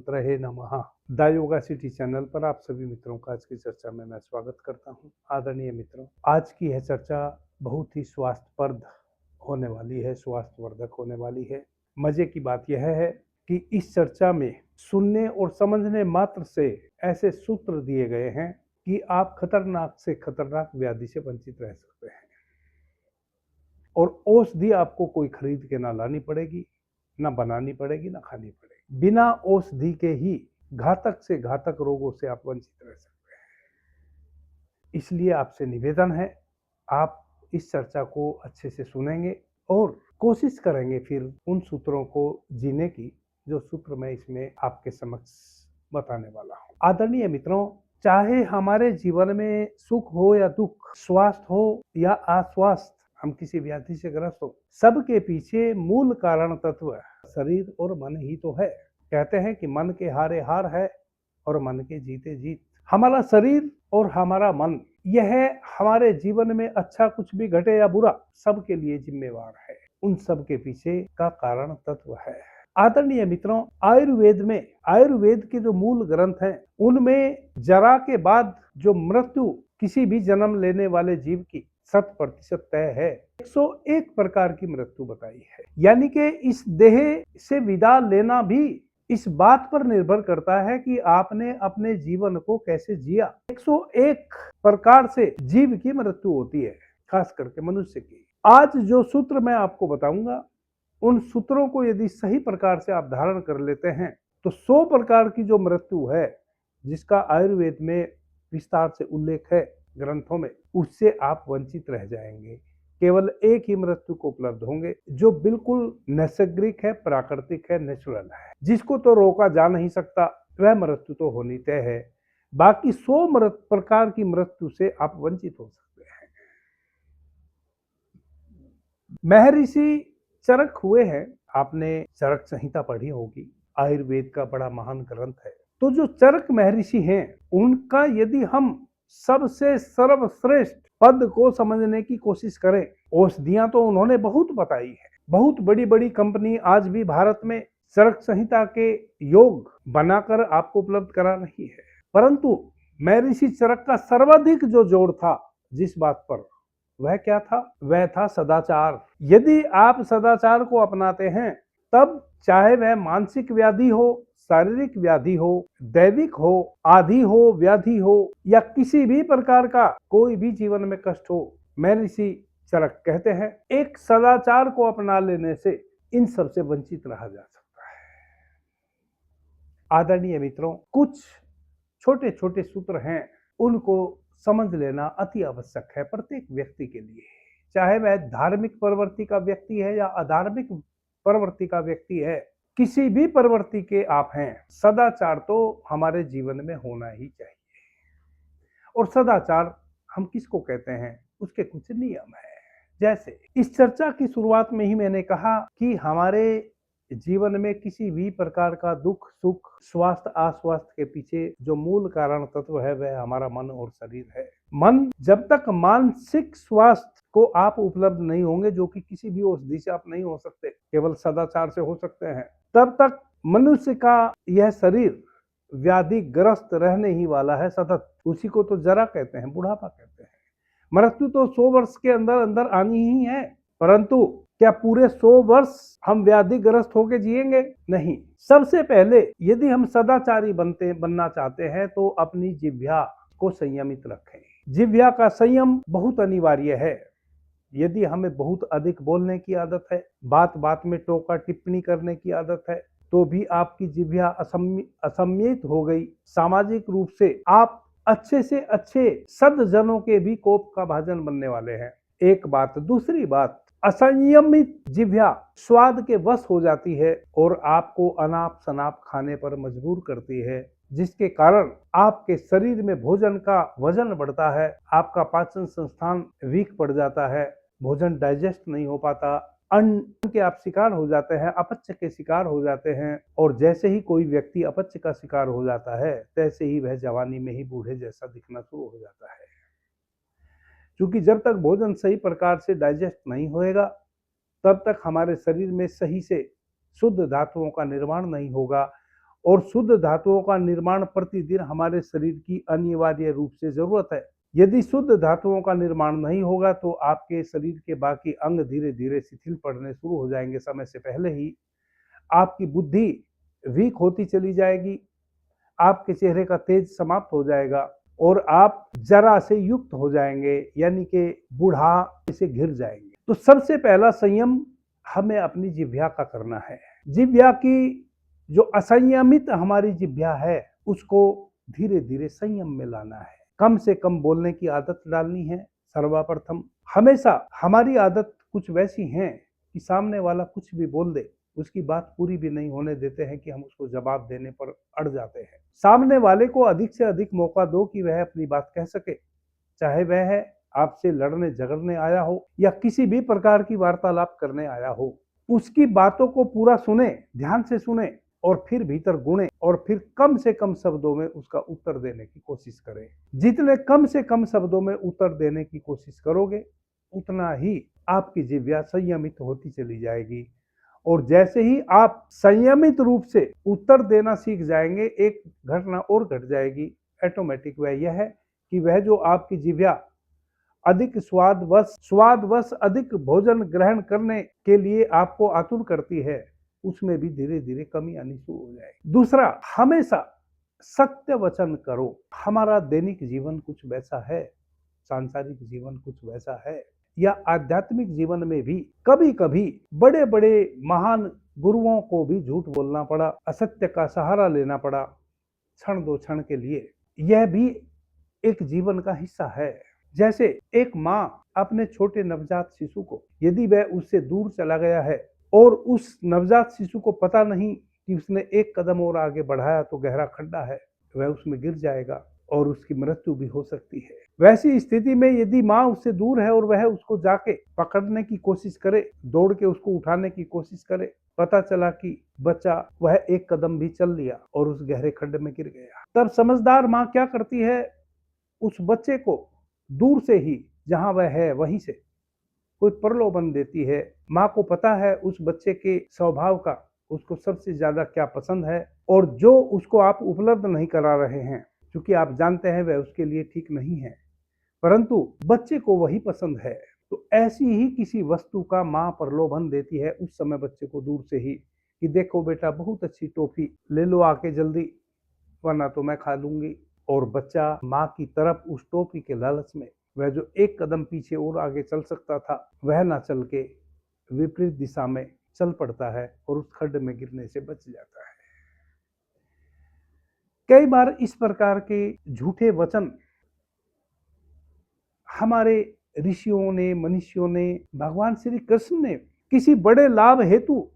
मंत्र है नमः। द योगा सिटी चैनल पर आप सभी मित्रों का आज की चर्चा में मैं स्वागत करता हूं। आदरणीय मित्रों, आज की यह चर्चा बहुत ही स्वास्थ्यप्रद होने वाली है, स्वास्थ्यवर्धक होने वाली है। मजे की बात यह है कि इस चर्चा में सुनने और समझने मात्र से ऐसे सूत्र दिए गए हैं कि आप खतरनाक से खतरनाक व्याधि से वंचित रह सकते हैं और औषधि आपको कोई खरीद के ना लानी पड़ेगी, ना बनानी पड़ेगी, ना खानी पड़ेगी। बिना औषधि के ही घातक से घातक रोगों से आप वंचित रह सकते हैं। इसलिए आपसे निवेदन है, आप इस चर्चा को अच्छे से सुनेंगे और कोशिश करेंगे फिर उन सूत्रों को जीने की जो सूत्र मैं इसमें आपके समक्ष बताने वाला हूँ। आदरणीय मित्रों, चाहे हमारे जीवन में सुख हो या दुख, स्वास्थ्य हो या अस्वास्थ्य, हम किसी व्याधि से ग्रस्त हो, सबके पीछे मूल कारण तत्व शरीर और मन ही तो है। कहते हैं कि मन के हारे हार है और मन के जीते जीत। हमारा शरीर और हमारा मन, यह हमारे जीवन में अच्छा कुछ भी घटे या बुरा, सबके लिए जिम्मेवार है। उन सब के पीछे का कारण तत्व है। आदरणीय मित्रों, आयुर्वेद के जो मूल ग्रंथ हैं, उनमें जरा के बाद जो मृत्यु किसी भी जन्म लेने वाले जीव की 100% तय है। 101 प्रकार की मृत्यु बताई है, यानी कि इस देह से विदा लेना भी इस बात पर निर्भर करता है कि आपने अपने जीवन को कैसे जिया। 101 प्रकार से जीव की मृत्यु होती है, खास करके मनुष्य की। आज जो सूत्र मैं आपको बताऊंगा, उन सूत्रों को यदि सही प्रकार से आप धारण कर लेते हैं तो 100 प्रकार की जो मृत्यु है, जिसका आयुर्वेद में विस्तार से उल्लेख है ग्रंथों में, उससे आप वंचित रह जाएंगे। केवल एक ही मृत्यु को उपलब्ध होंगे जो बिल्कुल नैसर्गिक है, प्राकृतिक है, नेचुरल है, जिसको तो रोका जा नहीं सकता। वह मृत्यु तो होनी तय है। बाकी 100 प्रकार की मृत्यु से आप वंचित हो सकते हैं। महर्षि चरक हुए हैं, आपने चरक संहिता पढ़ी होगी, आयुर्वेद का बड़ा महान ग्रंथ है। तो जो चरक महर्षि हैं, उनका यदि हम सबसे सर्वश्रेष्ठ पद को समझने की कोशिश करें, औषधियां तो उन्होंने बहुत बताई है। बहुत बड़ी बड़ी कंपनी आज भी भारत में चरक संहिता के योग बनाकर आपको उपलब्ध करा रही है। परंतु महर्षि चरक का सर्वाधिक जो जोर था जिस बात पर, वह क्या था? वह था सदाचार। यदि आप सदाचार को अपनाते हैं, तब चाहे वह मानसिक व्याधि हो, शारीरिक व्याधि हो, दैविक हो, आदि हो, व्याधि हो, या किसी भी प्रकार का कोई भी जीवन में कष्ट हो, महर्षि चरक कहते हैं एक सदाचार को अपना लेने से इन सब से वंचित रहा जा सकता है। आदरणीय मित्रों, कुछ छोटे छोटे सूत्र हैं, उनको समझ लेना अति आवश्यक है प्रत्येक व्यक्ति के लिए। चाहे वह धार्मिक प्रवृत्ति का व्यक्ति है या अधार्मिक प्रवृत्ति का व्यक्ति है, किसी भी प्रवृत्ति के आप हैं, सदाचार तो हमारे जीवन में होना ही चाहिए। और सदाचार हम किसको कहते हैं? उसके कुछ नियम है। जैसे इस चर्चा की शुरुआत में ही मैंने कहा कि हमारे जीवन में किसी भी प्रकार का दुख सुख, स्वास्थ्य अस्वास्थ्य के पीछे जो मूल कारण तत्व है, वह हमारा मन और शरीर है। मन, जब तक मानसिक स्वास्थ्य को आप उपलब्ध नहीं होंगे, जो कि किसी भी औषधि से आप नहीं हो सकते, केवल सदाचार से हो सकते हैं, तब तक मनुष्य का यह शरीर व्याधिग्रस्त रहने ही वाला है सतत। उसी को तो जरा कहते हैं, बुढ़ापा कहते हैं। मृत्यु तो 100 वर्ष के अंदर अंदर आनी ही है, परंतु क्या पूरे 100 वर्ष हम व्याधिग्रस्त होकर जिएंगे? नहीं। सबसे पहले यदि हम सदाचारी बनना चाहते हैं तो अपनी जिह्वा को संयमित रखें। जिह्वा का संयम बहुत अनिवार्य है। यदि हमें बहुत अधिक बोलने की आदत है, बात बात में टोका टिप्पणी करने की आदत है, तो भी आपकी जिह्वा असंयमित हो गई। सामाजिक रूप से आप अच्छे से अच्छे सद्जनों के भी कोप का भाजन बनने वाले हैं। एक बात। दूसरी बात, असंयमित जिह्वा स्वाद के वश हो जाती है और आपको अनाप शनाप खाने पर मजबूर करती है, जिसके कारण आपके शरीर में भोजन का वजन बढ़ता है, आपका पाचन संस्थान वीक पड़ जाता है, भोजन डाइजेस्ट नहीं हो पाता, अन्न के आप शिकार हो जाते हैं, अपच के शिकार हो जाते हैं। और जैसे ही कोई व्यक्ति अपच का शिकार हो जाता है, तैसे ही वह जवानी में ही बूढ़े जैसा दिखना शुरू हो जाता है। क्योंकि जब तक भोजन सही प्रकार से डाइजेस्ट नहीं होएगा, तब तक हमारे शरीर में सही से शुद्ध धातुओं का निर्माण नहीं होगा और शुद्ध धातुओं का निर्माण प्रतिदिन हमारे शरीर की अनिवार्य रूप से जरूरत है। यदि शुद्ध धातुओं का निर्माण नहीं होगा तो आपके शरीर के बाकी अंग धीरे धीरे शिथिल पड़ने शुरू हो जाएंगे। समय से पहले ही आपकी बुद्धि वीक होती चली जाएगी, आपके चेहरे का तेज समाप्त हो जाएगा और आप जरा से युक्त हो जाएंगे, यानी कि बूढ़ा से घिर जाएंगे। तो सबसे पहला संयम हमें अपनी जिह्वा का करना है। जिह्वा की जो असंयमित हमारी जिह्वा है उसको धीरे धीरे संयम में लाना है। कम से कम बोलने की आदत डालनी है। सर्वप्रथम हमेशा हमारी आदत कुछ वैसी है कि सामने वाला कुछ भी बोल दे, उसकी बात पूरी भी नहीं होने देते हैं कि हम उसको जवाब देने पर अड़ जाते हैं। सामने वाले को अधिक से अधिक मौका दो कि वह अपनी बात कह सके, चाहे वह है आपसे लड़ने झगड़ने आया हो या किसी भी प्रकार की वार्तालाप करने आया हो। उसकी बातों को पूरा सुने, ध्यान से सुने और फिर भीतर गुणे और फिर कम से कम शब्दों में उसका उत्तर देने की कोशिश करें। जितने कम से कम शब्दों में उत्तर देने की कोशिश करोगे उतना ही आपकी जिह्वा संयमित होती चली जाएगी। और जैसे ही आप संयमित रूप से उत्तर देना सीख जाएंगे, एक घटना और घट जाएगी ऑटोमेटिक। वह यह है कि वह जो आपकी जिह्वा अधिक स्वादवश अधिक भोजन ग्रहण करने के लिए आपको आतुर करती है, उसमें भी धीरे धीरे कमी आनी शुरू हो जाएगी। दूसरा, हमेशा सत्य वचन करो। हमारा दैनिक जीवन कुछ वैसा है, सांसारिक जीवन कुछ वैसा है, या आध्यात्मिक जीवन में भी कभी कभी बड़े बड़े महान गुरुओं को भी झूठ बोलना पड़ा, असत्य का सहारा लेना पड़ा क्षण दो क्षण के लिए। यह भी एक जीवन का हिस्सा है। जैसे एक माँ अपने छोटे नवजात शिशु को, यदि वह उससे दूर चला गया है और उस नवजात शिशु को पता नहीं कि उसने एक कदम और आगे बढ़ाया तो गहरा खड्डा है, वह उसमें गिर जाएगा और उसकी मृत्यु भी हो सकती है। वैसी स्थिति में यदि माँ उससे दूर है और वह उसको जाके पकड़ने की कोशिश करे, दौड़ के उसको उठाने की कोशिश करे, पता चला कि बच्चा वह एक कदम भी चल लिया और उस गहरे खड्डे में गिर गया, तब समझदार माँ क्या करती है, उस बच्चे को दूर से ही जहां वह है वहीं से कोई प्रलोभन देती है। माँ को पता है उस बच्चे के स्वभाव का, उसको सबसे ज्यादा क्या पसंद है, और जो उसको आप उपलब्ध नहीं करा रहे हैं क्योंकि आप जानते हैं वह उसके लिए ठीक नहीं है, परंतु बच्चे को वही पसंद है, तो ऐसी ही किसी वस्तु का माँ प्रलोभन देती है उस समय बच्चे को दूर से ही कि देखो बेटा बहुत अच्छी टॉफी ले लो आके जल्दी, वरना तो मैं खा लूंगी। और बच्चा माँ की तरफ उस टॉफी के लालच में वह जो एक कदम पीछे और आगे चल सकता था वह ना चल के विपरीत दिशा में चल पड़ता है और उस खड्डे में गिरने से बच जाता है। कई बार इस प्रकार के झूठे वचन हमारे ऋषियों ने, मनुष्यों ने, भगवान श्री कृष्ण ने किसी बड़े लाभ हेतु,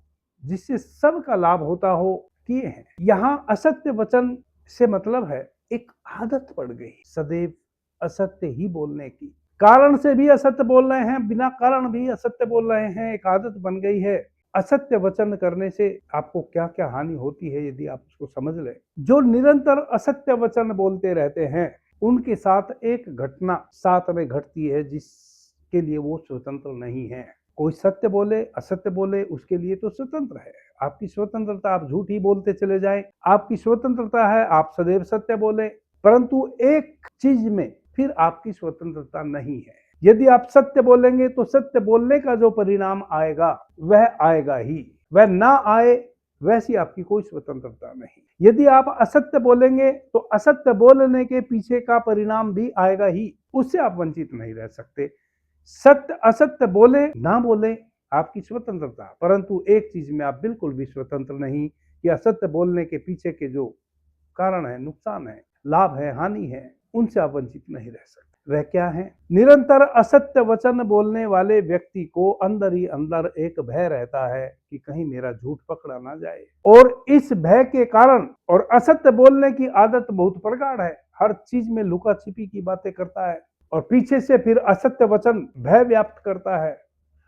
जिससे सबका लाभ होता हो, किए हैं। यहाँ असत्य वचन से मतलब है एक आदत पड़ गई सदैव असत्य ही बोलने की। कारण से भी असत्य बोल रहे हैं, बिना कारण भी असत्य बोल रहे हैं, एक आदत बन गई है। असत्य वचन करने से आपको क्या क्या हानि होती है यदि आप उसको समझ लें। जो निरंतर असत्य वचन बोलते रहते हैं उनके साथ एक घटना साथ में घटती है जिसके लिए वो स्वतंत्र नहीं है। कोई सत्य बोले असत्य बोले उसके लिए तो स्वतंत्र है, आपकी स्वतंत्रता, आप झूठ ही बोलते चले जाएं, आपकी स्वतंत्रता है आप सदैव सत्य बोले, परंतु एक चीज में फिर आपकी स्वतंत्रता नहीं है। यदि आप सत्य बोलेंगे तो सत्य बोलने का जो परिणाम आएगा वह आएगा ही, वह ना आए वैसी आपकी कोई स्वतंत्रता नहीं। यदि आप असत्य बोलेंगे तो असत्य बोलने के पीछे का परिणाम भी आएगा ही, उससे आप वंचित नहीं रह सकते। सत्य असत्य बोले ना बोले आपकी स्वतंत्रता, परंतु एक चीज में आप बिल्कुल भी स्वतंत्र नहीं कि असत्य बोलने के पीछे के जो कारण है, नुकसान है, लाभ है, हानि है, उनसे आप वंचित नहीं रह सकते। वह क्या है? निरंतर असत्य वचन बोलने वाले व्यक्ति को अंदर ही अंदर एक भय रहता है कि कहीं मेरा झूठ पकड़ा ना जाए, और इस भय के कारण, और असत्य बोलने की आदत बहुत प्रगाढ़ है, हर चीज में लुका छिपी की बातें करता है और पीछे से फिर असत्य वचन भय व्याप्त करता है,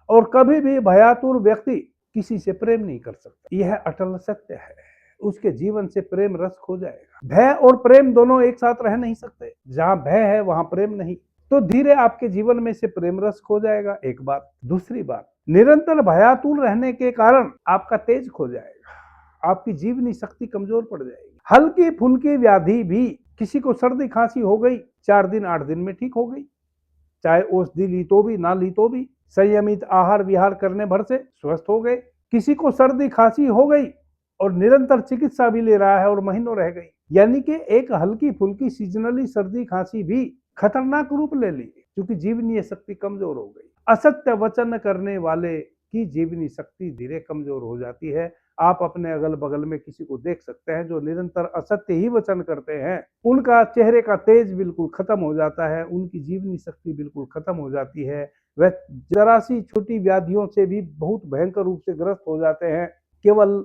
और कभी भी भयातुर व्यक्ति किसी से प्रेम नहीं कर सकता। यह अटल सत्य है, उसके जीवन से प्रेम रस खो जाएगा। भय और प्रेम दोनों एक साथ रह नहीं सकते, जहां भय है वहां प्रेम नहीं, तो धीरे आपके जीवन में से प्रेम रस खो जाएगा। एक बात। दूसरी बात, निरंतर भयातुर रहने के कारण आपका तेज खो जाएगा। आपकी जीवनी शक्ति कमजोर पड़ जाएगी। हल्की फुल्की व्याधि भी, किसी को सर्दी खांसी हो गई, 4 दिन 8 दिन में ठीक हो गई, चाहे औषधि ली तो भी ना ली तो भी, संयमित आहार विहार करने भर से स्वस्थ हो गए। किसी को सर्दी खांसी हो गई और निरंतर चिकित्सा भी ले रहा है और महीनों रह गई, यानी कि एक हल्की फुल्की सीजनली सर्दी खांसी भी खतरनाक रूप ले ली क्योंकि जीवनीय शक्ति कमजोर हो गई। असत्य वचन करने वाले की जीवनी शक्ति धीरे कमजोर हो जाती है। आप अपने अगल बगल में किसी को देख सकते हैं जो निरंतर असत्य ही वचन करते हैं, उनका चेहरे का तेज बिल्कुल खत्म हो जाता है, उनकी जीवनी शक्ति बिल्कुल खत्म हो जाती है। वह जरा सी छोटी व्याधियों से भी बहुत भयंकर रूप से ग्रस्त हो जाते हैं केवल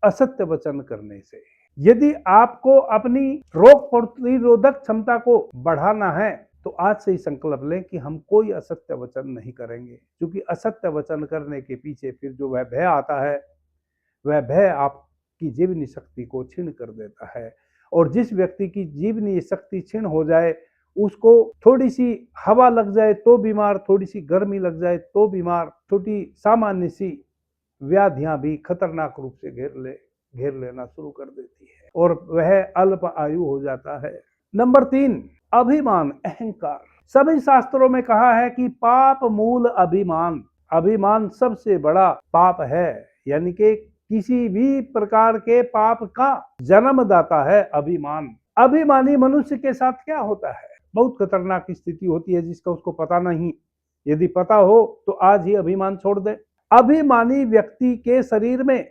असत्य वचन करने से। यदि आपको अपनी रोग प्रतिरोधक क्षमता को बढ़ाना है तो आज से ही संकल्प लें कि हम कोई असत्य वचन नहीं करेंगे, क्योंकि असत्य वचन करने के पीछे फिर जो वह भय आता है, वह भय आपकी जीवनी शक्ति को छीन कर देता है। और जिस व्यक्ति की जीवनी शक्ति छीन हो जाए, उसको थोड़ी सी हवा लग जाए तो बीमार, थोड़ी सी गर्मी लग जाए तो बीमार, छोटी सामान्य सी व्याधियां भी खतरनाक रूप से घेर लेना शुरू कर देती है और वह अल्प आयु हो जाता है। नंबर 3, अभिमान, अहंकार। सभी शास्त्रों में कहा है कि पाप मूल अभिमान, अभिमान सबसे बड़ा पाप है, यानी कि किसी भी प्रकार के पाप का जन्मदाता है अभिमान। अभिमानी मनुष्य के साथ क्या होता है? बहुत खतरनाक स्थिति होती है जिसका उसको पता नहीं। यदि पता हो तो आज ही अभिमान छोड़ दे। अभिमानी व्यक्ति के शरीर में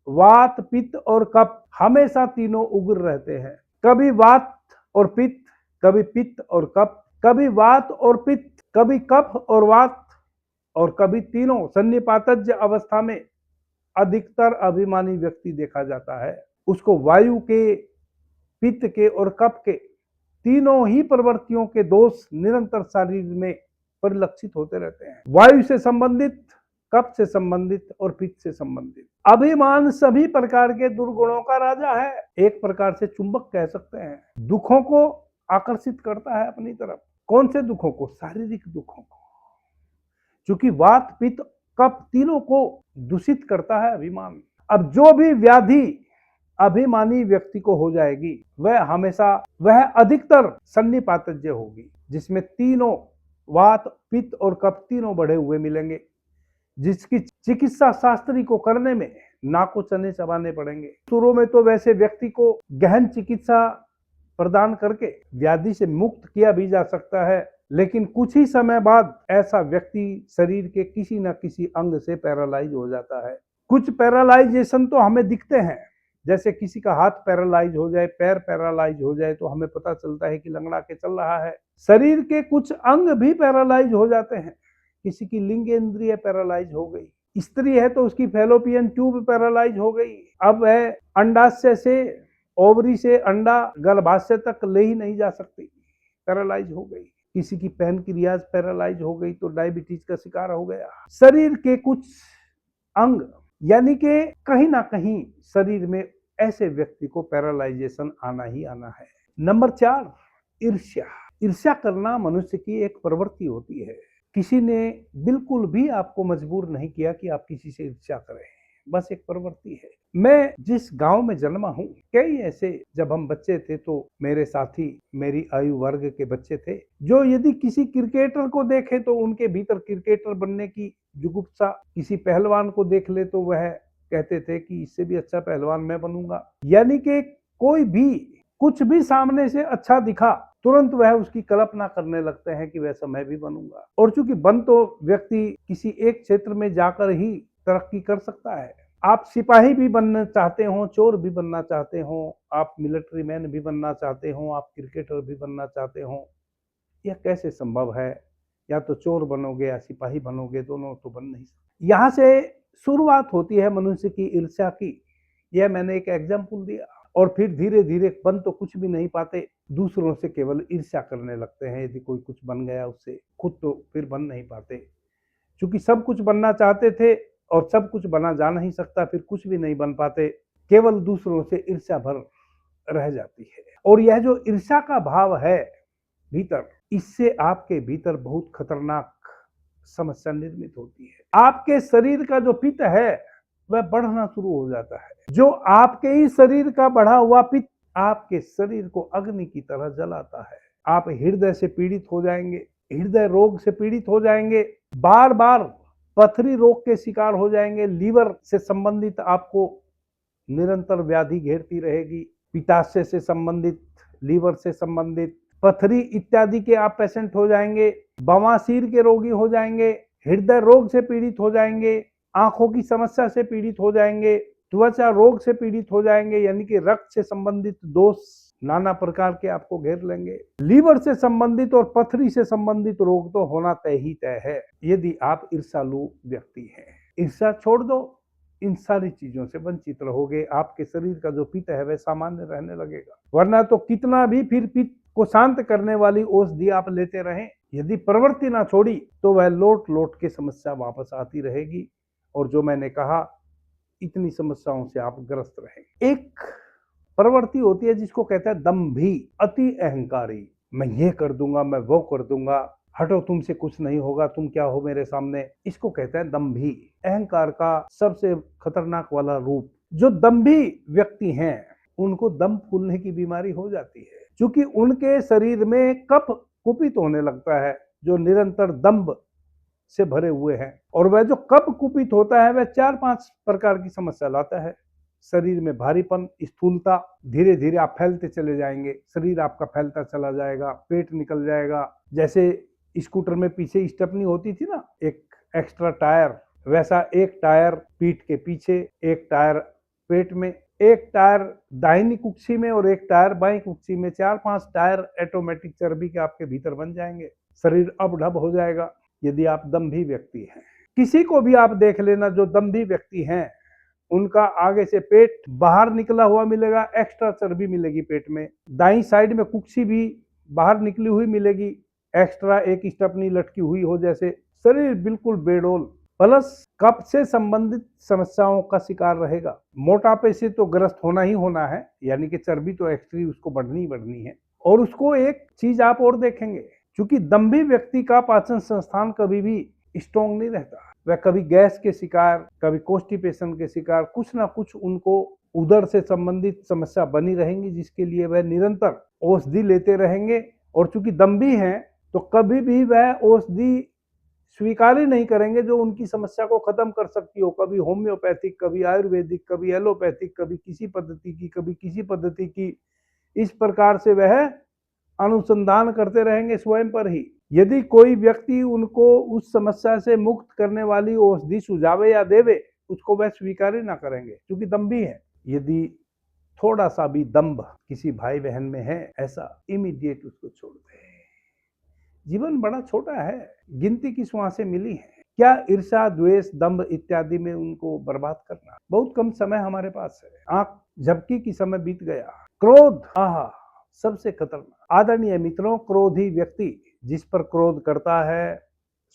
वात, पित्त और कफ हमेशा तीनों उग्र रहते हैं। कभी वात और पित्त, कभी पित्त और कफ, कभी वात और पित्त, कभी कफ और वात, और कभी तीनों सन्निपातज्य अवस्था में अधिकतर अभिमानी व्यक्ति देखा जाता है। उसको वायु के, पित्त के और कफ के तीनों ही प्रवृत्तियों के दोष निरंतर शरीर में परिलक्षित होते रहते हैं। वायु से संबंधित, कफ से संबंधित और पित्त से संबंधित। अभिमान सभी प्रकार के दुर्गुणों का राजा है, एक प्रकार से चुंबक कह सकते हैं। दुखों को आकर्षित करता है अपनी तरफ। कौन से दुखों को? शारीरिक दुखों को। क्योंकि वात, पित्त, कफ तीनों को दूषित करता है अभिमान। अब जो भी व्याधि अभिमानी व्यक्ति को हो जाएगी, वह अधिकतर सन्निपातज्य होगी, जिसमें तीनों वात, पित्त और कफ तीनों बढ़े हुए मिलेंगे, जिसकी चिकित्सा शास्त्री को करने में नाको चने चबाने पड़ेंगे। शुरू में तो वैसे व्यक्ति को गहन चिकित्सा प्रदान करके व्याधि से मुक्त किया भी जा सकता है, लेकिन कुछ ही समय बाद ऐसा व्यक्ति शरीर के किसी न किसी अंग से पैरालाइज हो जाता है। कुछ पैरालाइजेशन तो हमें दिखते हैं, जैसे किसी का हाथ पैरालाइज हो जाए, पैर पैरालाइज हो जाए तो हमें पता चलता है कि लंगड़ा के चल रहा है। शरीर के कुछ अंग भी पैरालाइज हो जाते हैं। किसी की लिंग इंद्रिय पैरालाइज हो गई, स्त्री है तो उसकी फैलोपियन ट्यूब पैरालाइज हो गई। अब वह अंडाशय से, ओवरी से अंडा गर्भाशय तक ले ही नहीं जा सकती, पैरालाइज हो गई। किसी की पैनक्रियाज पैरालाइज हो गई तो डायबिटीज का शिकार हो गया। शरीर के कुछ अंग, यानी कि कहीं ना कहीं शरीर में ऐसे व्यक्ति को पैरालाइजेशन आना ही आना है। नंबर 4, ईर्ष्या। ईर्ष्या करना मनुष्य की एक प्रवृत्ति होती है। किसी ने बिल्कुल भी आपको मजबूर नहीं किया कि आप किसी से ईर्ष्या करें, बस एक प्रवृत्ति है। मैं जिस गांव में जन्मा हूं, कई ऐसे, जब हम बच्चे थे तो मेरे साथी, मेरी आयु वर्ग के बच्चे थे, जो यदि किसी क्रिकेटर को देखे तो उनके भीतर क्रिकेटर बनने की जुगुप्सा, किसी पहलवान को देख ले तो वह कहते थे कि इससे भी अच्छा पहलवान मैं बनूंगा। यानी कि कोई भी कुछ भी सामने से अच्छा दिखा, तुरंत वह उसकी कल्पना करने लगते हैं कि वैसा मैं भी बनूंगा। और चूंकि बन तो व्यक्ति किसी एक क्षेत्र में जाकर ही तरक्की कर सकता है। आप सिपाही भी बनना चाहते हो, चोर भी बनना चाहते हो, आप मिलिट्री मैन भी बनना चाहते हो, आप क्रिकेटर भी बनना चाहते हो, यह कैसे संभव है? या तो चोर बनोगे या सिपाही बनोगे, दोनों तो बन नहीं सकते। यहाँ से शुरुआत होती है मनुष्य की ईर्ष्या की। यह मैंने एक एग्जाम्पल दिया। और फिर धीरे धीरे बन तो कुछ भी नहीं पाते, दूसरों से केवल ईर्ष्या करने लगते हैं। यदि कोई कुछ बन गया उससे, खुद तो फिर बन नहीं पाते। क्योंकि सब कुछ बनना चाहते थे और सब कुछ बना जा नहीं सकता, फिर कुछ भी नहीं बन पाते, केवल दूसरों से ईर्ष्या भर रह जाती है। और यह जो ईर्ष्या का भाव है भीतर, इससे आपके भीतर बहुत खतरनाक समस्या निर्मित होती है। आपके शरीर का जो पित्त है वह बढ़ना शुरू हो जाता है। जो आपके ही शरीर का बढ़ा हुआ पित्त आपके शरीर को अग्नि की तरह जलाता है। आप हृदय से पीड़ित हो जाएंगे, हृदय रोग से पीड़ित हो जाएंगे, बार बार पथरी रोग के शिकार हो जाएंगे, लीवर से संबंधित आपको निरंतर व्याधि घेरती रहेगी, पित्ताशय से संबंधित, लीवर से संबंधित, पथरी इत्यादि के आप पेशेंट हो जाएंगे, बवासीर के रोगी हो जाएंगे, हृदय रोग से पीड़ित हो जाएंगे, आंखों की समस्या से पीड़ित हो जाएंगे, त्वचा रोग से पीड़ित हो जाएंगे, यानी कि रक्त से संबंधित दोष नाना प्रकार के आपको घेर लेंगे। लीवर से संबंधित और पथरी से संबंधित रोग तो होना तय ही तय है यदि आप ईर्ष्यालु व्यक्ति हैं। ईर्ष्या छोड़ दो, इन सारी चीजों से वंचित रहोगे। आपके शरीर का जो पित्त है वह सामान्य रहने लगेगा। वरना तो कितना भी फिर पित्त को शांत करने वाली औषधि आप लेते रहें, यदि प्रवृत्ति ना छोड़ी तो वह लौट लौट के समस्या वापस आती रहेगी। और जो मैंने कहा, इतनी समस्याओं से आप ग्रस्त रहेंगे। एक प्रवृत्ति होती है जिसको कहते हैं दंभी, अति अहंकारी। मैं ये कर दूंगा, मैं वो कर दूंगा, हटो तुमसे कुछ नहीं होगा, तुम क्या हो मेरे सामने। इसको कहते हैं दंभी, अहंकार का सबसे खतरनाक वाला रूप। जो दंभी व्यक्ति हैं उनको दम फूलने की बीमारी हो जाती है, क्योंकि उनके शरीर में कफ कुपित होने लगता है जो निरंतर दंभ से भरे हुए हैं। और वह जो कफ कुपित होता है वह 4-5 प्रकार की समस्या लाता है। शरीर में भारीपन, स्थूलता, धीरे धीरे आप फैलते चले जाएंगे, शरीर आपका फैलता चला जाएगा, पेट निकल जाएगा। जैसे स्कूटर में पीछे स्टेपनी होती थी ना, एक एक्स्ट्रा टायर, वैसा एक टायर पीठ के पीछे, एक टायर पेट में, एक टायर दाहिनी कुक्षी में और एक टायर बाईं कुक्षी में, 4-5 टायर ऑटोमेटिक चर्बी के आपके भीतर बन जाएंगे। शरीर अब ढब हो जाएगा यदि आप दंभी व्यक्ति हैं। किसी को भी आप देख लेना जो दंभी व्यक्ति हैं, उनका आगे से पेट बाहर निकला हुआ मिलेगा, एक्स्ट्रा चर्बी मिलेगी पेट में, दाईं साइड में कुक्षी भी बाहर निकली हुई मिलेगी, एक्स्ट्रा एक स्टेपनी लटकी हुई हो जैसे, शरीर बिल्कुल बेडोल, प्लस कफ से संबंधित समस्याओं का शिकार रहेगा। मोटापे से तो ग्रस्त होना ही होना है, यानी कि चर्बी तो एक्स्ट्री उसको बढ़नी ही बढ़नी है। और उसको एक चीज आप और देखेंगे, क्योंकि दंभी व्यक्ति का पाचन संस्थान कभी भी स्ट्रॉन्ग नहीं रहता। वह कभी गैस के शिकार, कभी कॉन्स्टिपेशन के शिकार, कुछ ना कुछ उनको उदर से संबंधित समस्या बनी रहेंगी, जिसके लिए वह निरंतर औषधि लेते रहेंगे। और चूंकि दंभी हैं तो कभी भी वह औषधि स्वीकार ही नहीं करेंगे जो उनकी समस्या को खत्म कर सकती हो। कभी होम्योपैथिक, कभी आयुर्वेदिक, कभी एलोपैथिक, कभी किसी पद्धति की, कभी किसी पद्धति की। इस प्रकार से वह अनुसंधान करते रहेंगे स्वयं पर ही। यदि कोई व्यक्ति उनको उस समस्या से मुक्त करने वाली औषधि सुझावे या देवे, उसको वह स्वीकार ही ना करेंगे, क्योंकि दंभी है। यदि थोड़ा सा भी दंभ किसी भाई बहन में है, ऐसा इमीडिएट उसको छोड़ दे। जीवन बड़ा छोटा है, गिनती की श्वासें मिली हैं। क्या ईर्ष्या, द्वेष, दंभ इत्यादि में उनको बर्बाद करना? बहुत कम समय हमारे पास है, आंख झपकी की समय बीत गया। क्रोध, आहा, सबसे खतरनाक। आदरणीय मित्रों, क्रोधी व्यक्ति जिस पर क्रोध करता है,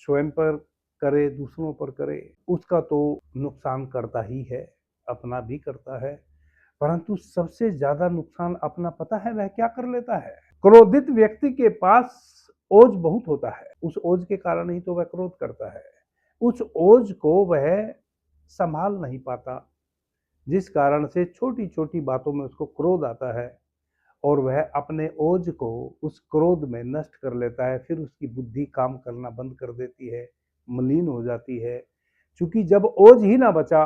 स्वयं पर करे, दूसरों पर करे, उसका तो नुकसान करता ही है, अपना भी करता है। परंतु सबसे ज्यादा नुकसान अपना पता है वह क्या कर लेता है? क्रोधित व्यक्ति के पास ओज बहुत होता है, उस ओज के कारण ही तो वह क्रोध करता है। उस ओज को वह संभाल नहीं पाता, जिस कारण से छोटी छोटी बातों में उसको क्रोध आता है और वह अपने ओज को उस क्रोध में नष्ट कर लेता है। फिर उसकी बुद्धि काम करना बंद कर देती है, मलिन हो जाती है। क्योंकि जब ओज ही ना बचा,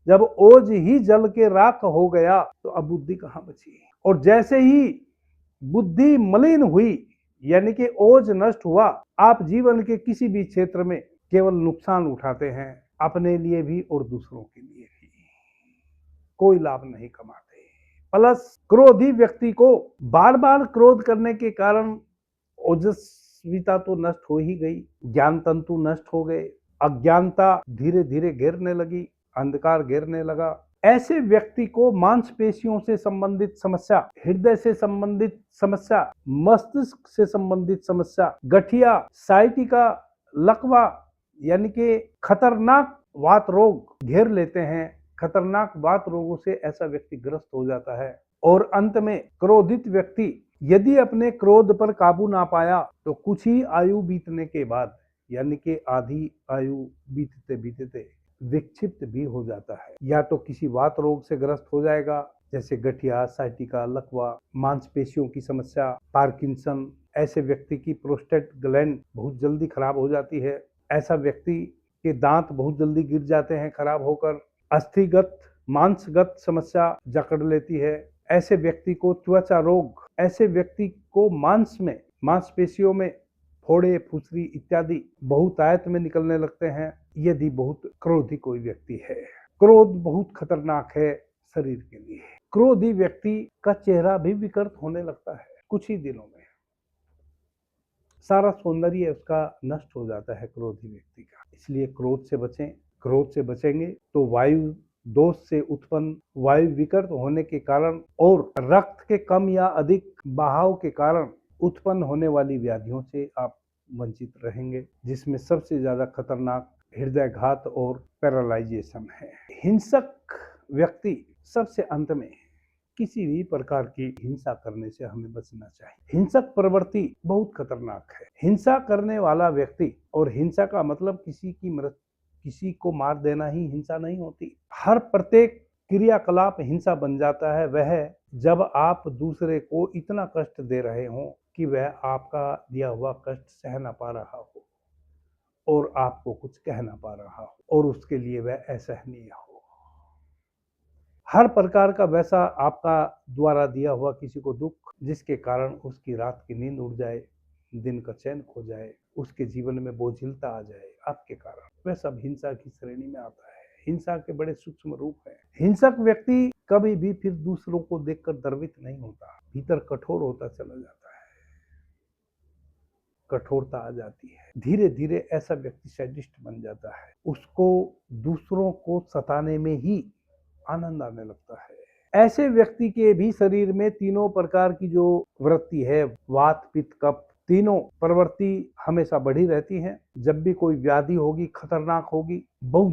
जब ओज ही जल के राख हो गया, तो अब बुद्धि कहाँ बची? और जैसे ही बुद्धि मलिन हुई, यानी कि ओज नष्ट हुआ, आप जीवन के किसी भी क्षेत्र में केवल नुकसान उठाते हैं, अपने लिए भी और दूसरों के लिए भी, कोई लाभ नहीं कमाते। प्लस क्रोधी व्यक्ति को बार बार क्रोध करने के कारण ओजस्विता तो नष्ट हो ही गई, ज्ञान तंतु नष्ट हो गए, अज्ञानता धीरे धीरे घेरने लगी, अंधकार घेरने लगा। ऐसे व्यक्ति को मांसपेशियों से संबंधित समस्या, हृदय से संबंधित समस्या, मस्तिष्क से संबंधित समस्या, गठिया, साइटिका, लकवा, यानी कि खतरनाक वात रोग घेर लेते हैं। खतरनाक वात रोगों से ऐसा व्यक्ति ग्रस्त हो जाता है। और अंत में क्रोधित व्यक्ति यदि अपने क्रोध पर काबू ना पाया, तो कुछ ही आयु बीतने के बाद, यानी कि आधी आयु बीतते बीतते विक्षिप्त भी हो जाता है, या तो किसी वात रोग से ग्रस्त हो जाएगा जैसे गठिया, साइटिका, लकवा, मांसपेशियों की समस्या, पार्किंसन। ऐसे व्यक्ति की प्रोस्टेट ग्लैंड बहुत जल्दी खराब हो जाती है। ऐसा व्यक्ति के दांत बहुत जल्दी गिर जाते हैं खराब होकर। अस्थिगत, मांसगत समस्या जकड़ लेती है। ऐसे व्यक्ति को त्वचा रोग, ऐसे व्यक्ति को मांसपेशियों में फोड़े, फुसरी इत्यादि बहुतायत में निकलने लगते हैं यदि बहुत क्रोधी कोई व्यक्ति है। क्रोध बहुत खतरनाक है शरीर के लिए। क्रोधी व्यक्ति का चेहरा भी विकृत होने लगता है कुछ ही दिनों में। सारा सौंदर्य उसका नष्ट हो जाता है क्रोधी व्यक्ति का। इसलिए क्रोध से बचें। क्रोध से बचेंगे तो वायु दोष से उत्पन्न वायु विकृत होने के कारण और रक्त के कम या अधिक बहाव के कारण उत्पन्न होने वाली व्याधियों से आप वंचित रहेंगे, जिसमें सबसे ज्यादा खतरनाक हृदयघात और पैरालाइजेशन है। हिंसक व्यक्ति सबसे अंत में किसी भी प्रकार की हिंसा करने से हमें बचना चाहिए। हिंसक प्रवृत्ति बहुत खतरनाक है। हिंसा करने वाला व्यक्ति, और हिंसा का मतलब किसी को मार देना ही हिंसा नहीं होती। हर प्रत्येक क्रियाकलाप हिंसा बन जाता है वह जब आप दूसरे को इतना कष्ट दे रहे हो कि वह आपका दिया हुआ कष्ट सह ना पा रहा हो और आपको कुछ कह ना पा रहा हो और उसके लिए वह असहनीय हो। हर प्रकार का वैसा आपका द्वारा दिया हुआ किसी को दुख जिसके कारण उसकी रात की नींद उड़ जाए, दिन का चैन खो जाए, उसके जीवन में बोझिलता आ जाए आपके कारण, वह सब हिंसा की श्रेणी में आता है। हिंसा के बड़े सूक्ष्म रूप हैं। हिंसक व्यक्ति कभी भी फिर दूसरों को देखकर द्रवित नहीं होता, भीतर कठोर होता चला जाता है, कठोरता आ जाती है। धीरे धीरे ऐसा व्यक्ति सैडिस्ट बन जाता है, उसको दूसरों को सताने में ही आनंद आने लगता है। ऐसे व्यक्ति के भी शरीर में तीनों प्रकार की जो वृत्ति है, वात, पित्त, कफ, तीनों प्रवृत्ति हमेशा बढ़ी रहती हैं। जब भी कोई व्याधि होगी, खतरनाक होगी, बहुत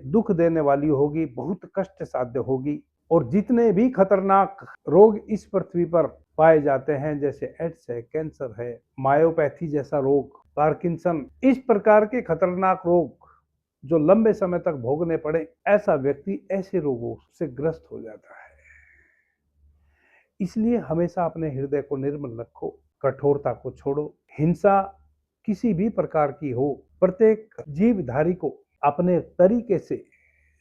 दुख देने वाली होगी, बहुत कष्ट साध्य होगी। और जितने भी खतरनाक रोग इस पृथ्वी पर पाए जाते हैं, जैसे एड्स है, कैंसर है, मायोपैथी जैसा रोग, पार्किंसन, इस प्रकार के खतरनाक रोग जो लंबे समय तक भोगने पड़े, ऐसा व्यक्ति ऐसे रोगों से ग्रस्त हो जाता है। इसलिए हमेशा अपने हृदय को निर्मल रखो, कठोरता को छोड़ो। हिंसा किसी भी प्रकार की हो, प्रत्येक जीवधारी को अपने तरीके से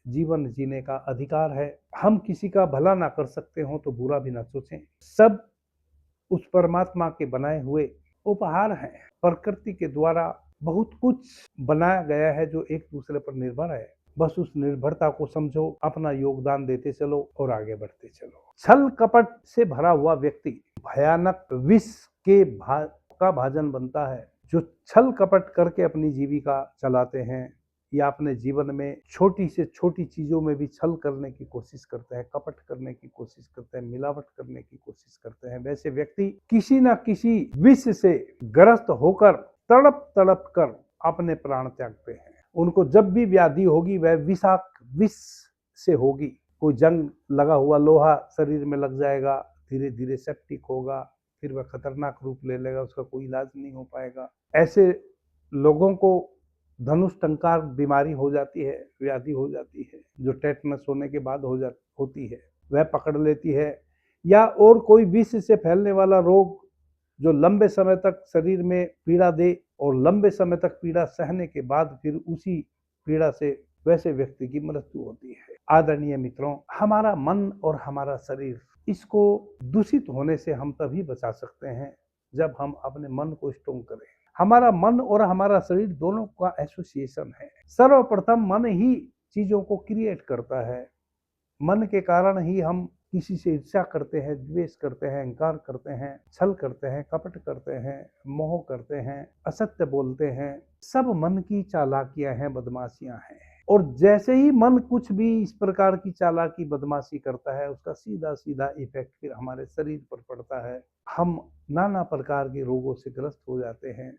जीवन जीने का अधिकार है। हम किसी का भला ना कर सकते हो तो बुरा भी ना सोचें। सब उस परमात्मा के बनाए हुए उपहार हैं। प्रकृति के द्वारा बहुत कुछ बनाया गया है जो एक दूसरे पर निर्भर है। बस उस निर्भरता को समझो, अपना योगदान देते चलो और आगे बढ़ते चलो। छल कपट से भरा हुआ व्यक्ति भयानक विष का भाजन बनता है। जो छल कपट करके अपनी जीविका चलाते हैं या अपने जीवन में छोटी से छोटी चीजों में भी छल करने की कोशिश करते हैं, कपट करने की कोशिश करते हैं, मिलावट करने की कोशिश करते हैं, वैसे व्यक्ति किसी न किसी विष से ग्रस्त होकर तड़प तड़प कर अपने प्राण त्यागते हैं। उनको जब भी व्याधि होगी वह विषाक्त विष से होगी। कोई जंग लगा हुआ लोहा शरीर में लग जाएगा, धीरे धीरे सेप्टिक होगा, फिर वह खतरनाक रूप ले लेगा, उसका कोई इलाज नहीं हो पाएगा। ऐसे लोगों को धनुष टंकार बीमारी हो जाती है, व्याधि हो जाती है, जो टेटनस होने के बाद होती है, वह पकड़ लेती है। या और कोई विष से फैलने वाला रोग जो लंबे समय तक शरीर में पीड़ा दे और लंबे समय तक पीड़ा सहने के बाद फिर उसी पीड़ा से वैसे व्यक्ति की मृत्यु होती है। आदरणीय मित्रों, हमारा मन और हमारा शरीर, इसको दूषित होने से हम तभी बचा सकते हैं जब हम अपने मन को स्ट्रॉन्ग करें। हमारा मन और हमारा शरीर दोनों का एसोसिएशन है। सर्वप्रथम मन ही चीजों को क्रिएट करता है। मन के कारण ही हम किसी से ईर्ष्या करते हैं, द्वेष करते हैं, अहंकार करते हैं, छल करते हैं, कपट करते हैं, मोह करते हैं, असत्य बोलते हैं। सब मन की चालाकियां हैं, बदमाशियां हैं। और जैसे ही मन कुछ भी इस प्रकार की चालाकी बदमाशी करता है, उसका सीधा सीधा इफेक्ट फिर हमारे शरीर पर पड़ता है। हम नाना प्रकार के रोगों से ग्रस्त हो जाते हैं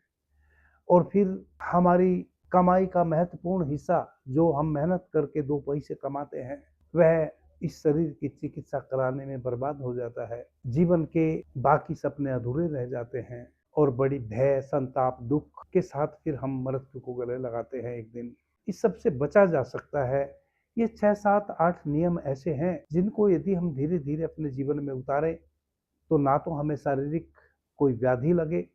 और फिर हमारी कमाई का महत्वपूर्ण हिस्सा जो हम मेहनत करके दो पैसे कमाते हैं, वह इस शरीर की चिकित्सा कराने में बर्बाद हो जाता है। जीवन के बाकी सपने अधूरे रह जाते हैं और बड़ी भय, संताप, दुख के साथ फिर हम मृत्यु को गले लगाते हैं एक दिन। इस सब से बचा जा सकता है। ये 6, 7, 8 नियम ऐसे हैं जिनको यदि हम धीरे धीरे अपने जीवन में उतारें तो ना तो हमें शारीरिक कोई व्याधि लगे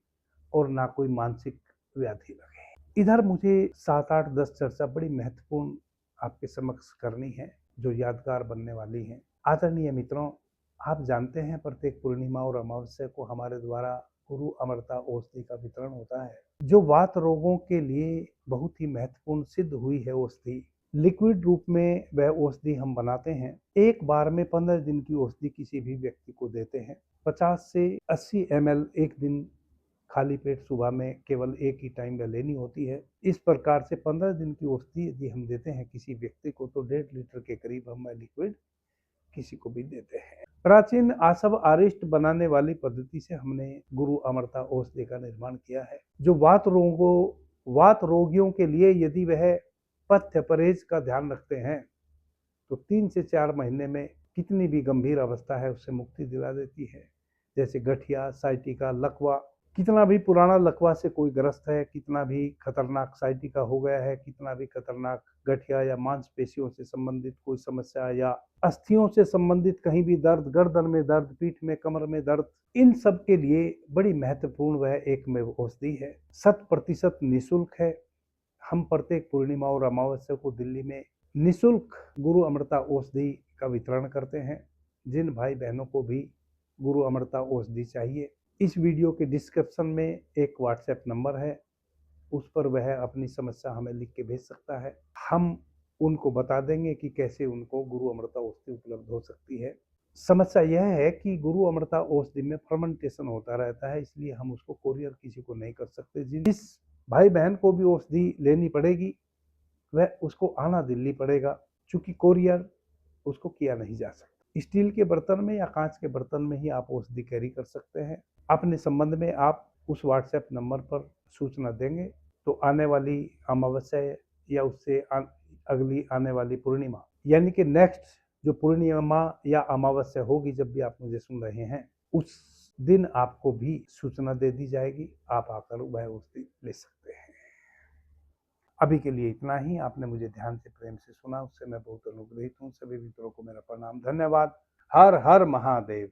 और ना कोई मानसिक व्याधि लगे। इधर मुझे 7, 8, 10 चर्चा बड़ी महत्वपूर्ण आपके समक्ष करनी है जो यादगार बनने वाली है। आदरणीय मित्रों, आप जानते हैं प्रत्येक पूर्णिमा और अमावस्या को हमारे द्वारा गुरु अमृता औषधि का वितरण होता है जो वात रोगों के लिए बहुत ही महत्वपूर्ण सिद्ध हुई है। औषधि लिक्विड रूप में वह औषधि हम बनाते हैं। एक बार में 15 दिन की औषधि किसी भी व्यक्ति को देते हैं। 50 से 80 ml एक दिन खाली पेट सुबह में केवल एक ही टाइम में लेनी होती है। इस प्रकार से 15 दिन की औषधि यदि हम देते हैं किसी व्यक्ति को तो 1.5 लीटर के करीब हम लिक्विड किसी को भी देते हैं। प्राचीन आसव आरिष्ट बनाने वाली पद्धति से हमने गुरु अमृता औषधि का निर्माण किया है जो वात रोगियों के लिए यदि वह पथ्य परहेज का ध्यान रखते हैं तो 3 से 4 महीने में कितनी भी गंभीर अवस्था है उससे मुक्ति दिला देती है। जैसे गठिया, साइटिका, लकवा, कितना भी पुराना लकवा से कोई ग्रस्त है, कितना भी खतरनाक साइटिका हो गया है, कितना भी खतरनाक गठिया या मांसपेशियों से संबंधित कोई समस्या या अस्थियों से संबंधित कहीं भी दर्द, गर्दन में दर्द, पीठ में, कमर में दर्द, इन सब के लिए बड़ी महत्वपूर्ण वह एकमेव औषधि है। 100% निःशुल्क है। हम प्रत्येक पूर्णिमा और अमावस्या को दिल्ली में निःशुल्क गुरु अमृता औषधि का वितरण करते हैं। जिन भाई बहनों को भी गुरु अमृता औषधि चाहिए, इस वीडियो के डिस्क्रिप्शन में एक व्हाट्सएप नंबर है, उस पर वह अपनी समस्या हमें लिख के भेज सकता है। हम उनको बता देंगे कि कैसे उनको गुरु अमृता औषधि उपलब्ध हो सकती है। समस्या यह है कि गुरु अमृता औषधि में फर्मेंटेशन होता रहता है, इसलिए हम उसको कोरियर किसी को नहीं कर सकते। जिस भाई बहन को भी औषधि लेनी पड़ेगी वह उसको आना दिल्ली पड़ेगा, चूंकि कोरियर उसको किया नहीं जा सकता। स्टील के बर्तन में या कांच के बर्तन में ही आप औषधि कैरी कर सकते हैं। अपने संबंध में आप उस व्हाट्सएप नंबर पर सूचना देंगे तो आने वाली अमावस्या या उससे अगली आने वाली पूर्णिमा यानी कि नेक्स्ट जो पूर्णिमा या अमावस्या होगी, जब भी आप मुझे सुन रहे हैं, उस दिन आपको भी सूचना दे दी जाएगी। आप आकर वह औषधि ले सकते हैं। अभी के लिए इतना ही। आपने मुझे ध्यान से, प्रेम से सुना, उससे मैं बहुत अनुग्रहित हूँ। सभी मित्रों को मेरा प्रणाम, धन्यवाद। हर हर महादेव।